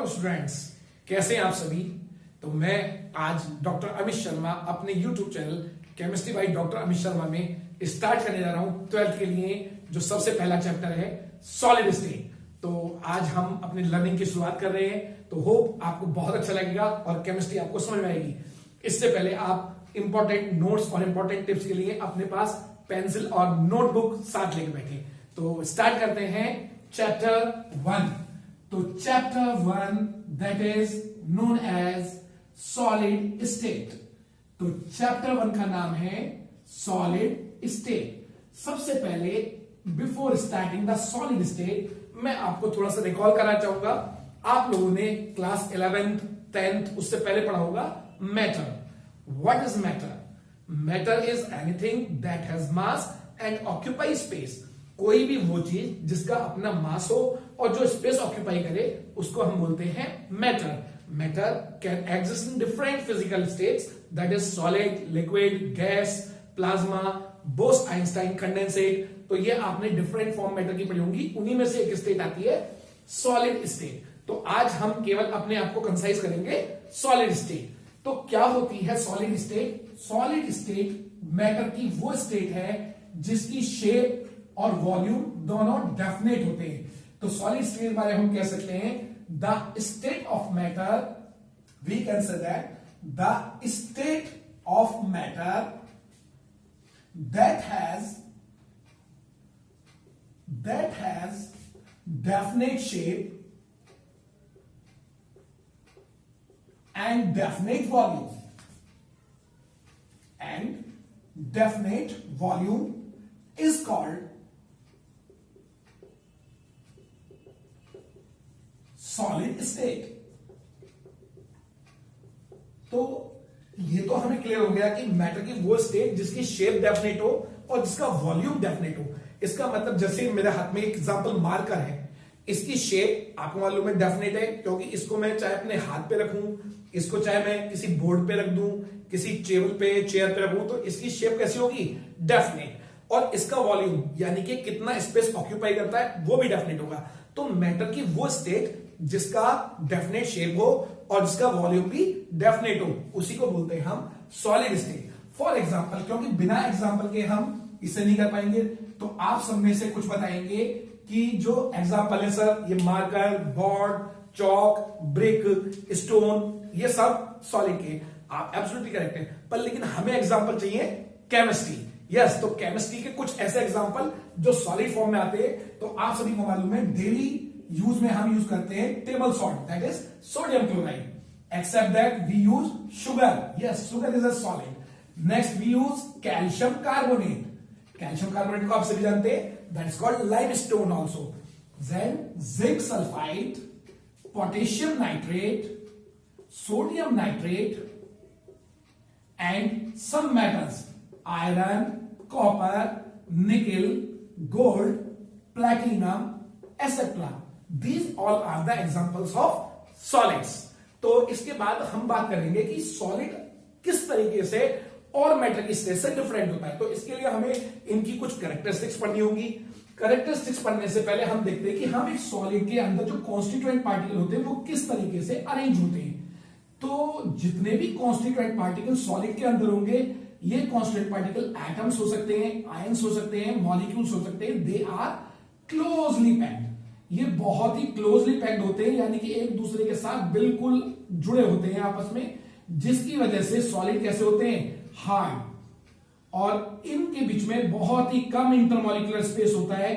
Hello students, कैसे हैं आप सभी। तो मैं आज डॉक्टर अमित शर्मा अपने YouTube channel chemistry by doctor Amit Sharma में स्टार्ट करने जा रहा हूं 12th के लिए जो सबसे पहला चैप्टर है सॉलिड स्टेट। तो आज हम अपने लर्निंग की शुरुआत कर रहे हैं, तो होप आपको बहुत अच्छा लगेगा और केमिस्ट्री आपको समझ में आएगी। इससे पहले आप इंपॉर्टेंट नोट्स और इंपॉर्टेंट टिप्स के लिए अपने पास पेंसिल और नोटबुक साथ लेके बैठे। तो स्टार्ट करते हैं चैप्टर 1। तो chapter 1 that is known as solid state. तो चैप्टर 1 का नाम है सॉलिड स्टेट। सबसे पहले before starting the solid state मैं आपको थोड़ा सा रिकॉल कराना चाहूंगा। आप लोगों ने क्लास 11th 10th उससे पहले पढ़ा होगा matter. What is matter? Matter is anything that has mass and occupy space. कोई भी वो चीज जिसका अपना मास हो और जो स्पेस ऑक्यूपाई करे उसको हम बोलते हैं matter. Matter can exist in different physical states that is solid, liquid, gas, plasma, Bose Einstein, condensate. तो ये आपने डिफरेंट फॉर्म मैटर की पढ़ी होंगी, उन्हीं में से एक स्टेट आती है सॉलिड स्टेट। तो आज हम केवल अपने आप को कंसाइज करेंगे सॉलिड स्टेट। तो क्या होती है solid state? Solid state matter की वो स्टेट है जिसकी शेप और वॉल्यूम दोनों डेफिनेट होते हैं। तो सॉलिड स्टेट के बारे में हम कह सकते हैं the state of matter, we can say that the state of matter that has definite shape and definite volume is called solid state. तो ये तो हमें क्लियर हो गया कि मैटर की वो स्टेट जिसकी शेप डेफिनेट हो और जिसका वॉल्यूम डेफिनेट हो। इसका मतलब जैसे मेरे हाथ में एक एग्जांपल मार्कर है, इसकी शेप आपको मालूम है डेफिनेट है, क्योंकि इसको मैं चाहे अपने हाथ पे रखूं, इसको चाहे मैं किसी बोर्ड पे रख दूं, किसी टेबल पे चेयर पे रखूं, तो इसकी शेप कैसी होगी? डेफिनेट। और इसका वॉल्यूम यानी कि कितना स्पेस ऑक्यूपाई करता है वो भी डेफिनेट होगा। तो मैटर की वो स्टेट जिसका डेफिनेट शेप हो और जिसका वॉल्यूम भी डेफिनेट हो उसी को बोलते हैं हम सॉलिड स्टेट। फॉर एग्जांपल, क्योंकि बिना एग्जांपल के हम इसे नहीं कर पाएंगे, तो आप सब में से कुछ बताएंगे कि जो एग्जांपल है सर, ये मार्कर, बोर्ड, चौक, ब्रिक, स्टोन, ये सब सॉलिड के। आप एब्सोल्युटली करेक्ट है, पर लेकिन हमें एग्जांपल चाहिए केमिस्ट्री। यस, तो केमिस्ट्री के कुछ ऐसे एग्जांपल जो सॉलिड फॉर्म में आते हैं। तो आप सभी को मालूम है डेली यूज में हम यूज करते हैं table salt, that is sodium chloride. Except that we use sugar. Yes, sugar is a solid. Next we use calcium carbonate. Calcium carbonate को आप सभी जानते हैं, that is called limestone also. Then zinc sulphide, potassium nitrate, sodium nitrate and some metals iron, copper, nickel, gold, platinum etcetera. These all are the examples of solids. तो इसके बाद हम बात करेंगे कि सॉलिड किस तरीके से और मैटर की स्टेट से डिफरेंट होता है। तो इसके लिए हमें इनकी कुछ कैरेक्टरिस्टिक्स पढ़नी होगी। कैरेक्टरिस्टिक्स पढ़ने से पहले हम देखते हैं कि हम एक सॉलिड के अंदर जो कॉन्स्टिट्यूएंट पार्टिकल होते हैं वो किस तरीके से अरेंज होते हैं। तो जितने भी कॉन्स्टिट्यूएंट पार्टिकल सॉलिड के अंदर होंगे, ये कॉन्स्टिट्यूएंट पार्टिकल एटम्स हो सकते हैं, आयंस हो सकते हैं, मॉलिक्यूल्स हो सकते हैं। They are closely packed. ये बहुत ही क्लोजली पैक्ड होते हैं, यानी कि एक दूसरे के साथ बिल्कुल जुड़े होते हैं आपस में, जिसकी वजह से सॉलिड कैसे होते हैं? हार्ड। और इनके बीच में बहुत ही कम इंटरमॉलिक्यूलर स्पेस होता है।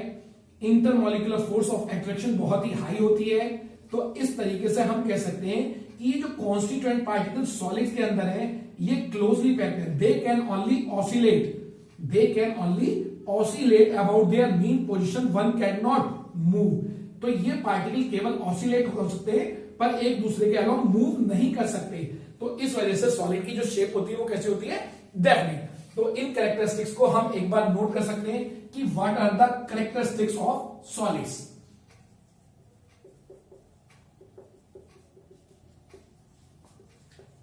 इंटरमॉलिक्यूलर फोर्स ऑफ अट्रैक्शन बहुत ही हाई होती है। तो इस तरीके से हम कह सकते हैं कि ये जो कॉन्स्टिट्यूएंट पार्टिकल सॉलिड के अंदर है ये क्लोजली पैक्ड है। They can only oscillate about their mean position, one can not move. तो ये पार्टिकल केवल ऑसिलेट हो सकते हैं पर एक दूसरे के अलावा मूव नहीं कर सकते। तो इस वजह से सॉलिड की जो शेप होती है वो कैसी होती है? डेफिनेट। तो इन कैरेक्टरिस्टिक्स को हम एक बार नोट कर सकते हैं कि what are the characteristics of solids.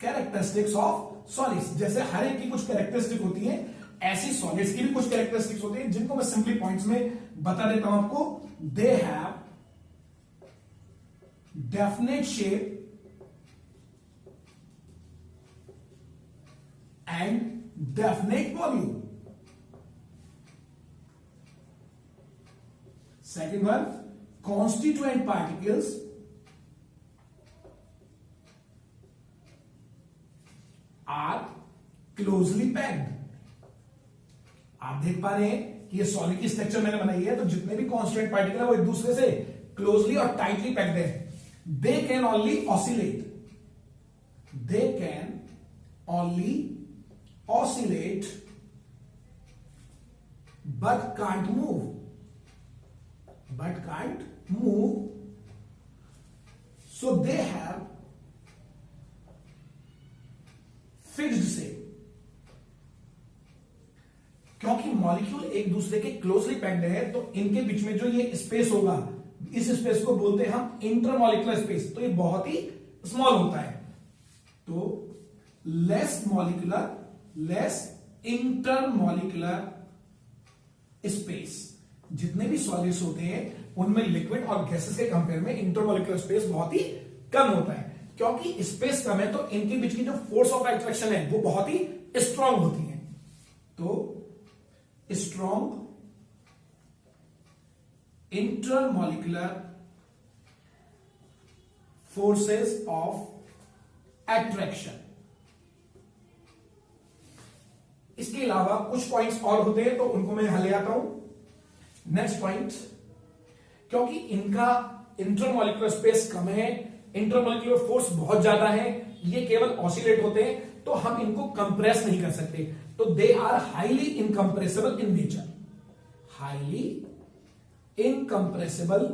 Characteristics of solids, जैसे हर एक की कुछ कैरेक्टरिस्टिक होती है, ऐसी सॉलिड्स की भी कुछ कैरेक्टरिस्टिक्स होती हैं जिनको मैं सिंपली पॉइंट्स में बता देता हूं आपको। They have definite shape and definite volume. Second one, constituent particles are closely packed. आप देख पा रहे हैं कि ये सॉलिड की स्ट्रक्चर मैंने बनाई है, तो जितने भी कॉन्स्टिट्यूएंट पार्टिकल है वो एक दूसरे से क्लोजली और टाइटली पैक्ड है. They can only oscillate, they can only oscillate but can't move, so they have fixed shape. क्योंकि मॉलिक्यूल एक दूसरे के क्लोजली पैक्ड है, तो इनके बीच में जो ये स्पेस होगा, इस स्पेस को बोलते हैं हम इंटरमॉलिक्यूलर स्पेस. तो ये बहुत ही स्मॉल होता है. तो less molecular, less intermolecular space. जितने भी सॉलिड्स होते हैं उनमें लिक्विड और गैसेस के कंपेयर में इंटरमॉलिक्यूलर स्पेस बहुत ही कम होता है. क्योंकि स्पेस कम है तो इनके बीच की जो फोर्स ऑफ अट्रैक्शन है वो बहुत ही स्ट्रांग होती है. तो strong intermolecular forces of attraction. इसके अलावा कुछ पॉइंट्स और होते हैं, तो उनको मैं यहां ले आता हूं. नेक्स्ट पॉइंट, क्योंकि इनका इंटरमॉलिक्यूलर स्पेस कम है, इंटरमॉलिक्यूलर फोर्स बहुत ज्यादा है, ये केवल ऑसिलेट होते हैं, तो हम इनको कंप्रेस नहीं कर सकते. तो they are highly incompressible in nature, highly incompressible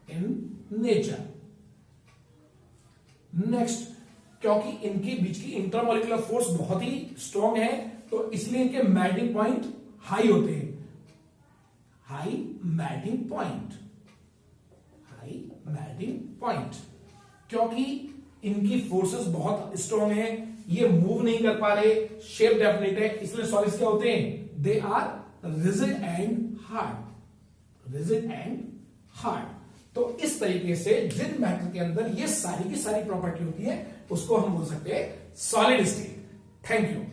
in nature. Next, क्योंकि इनके बीच की इंटरमॉलिक्यूलर फोर्स बहुत ही स्ट्रांग है, तो इसलिए इनके मेल्टिंग पॉइंट हाई होते हैं. High melting point, high melting point. क्योंकि इनकी फोर्सेस बहुत स्ट्रांग है, ये मूव नहीं कर पा रहे, शेप डेफिनेट है, इसलिए सॉलिड्स क्या होते हैं? They are rigid and hard, rigid and hard. तो इस तरीके से जिन मैटर के अंदर ये सारी की सारी प्रॉपर्टी होती है उसको हम बोल सकते हैं सॉलिड स्टेट. Thank you.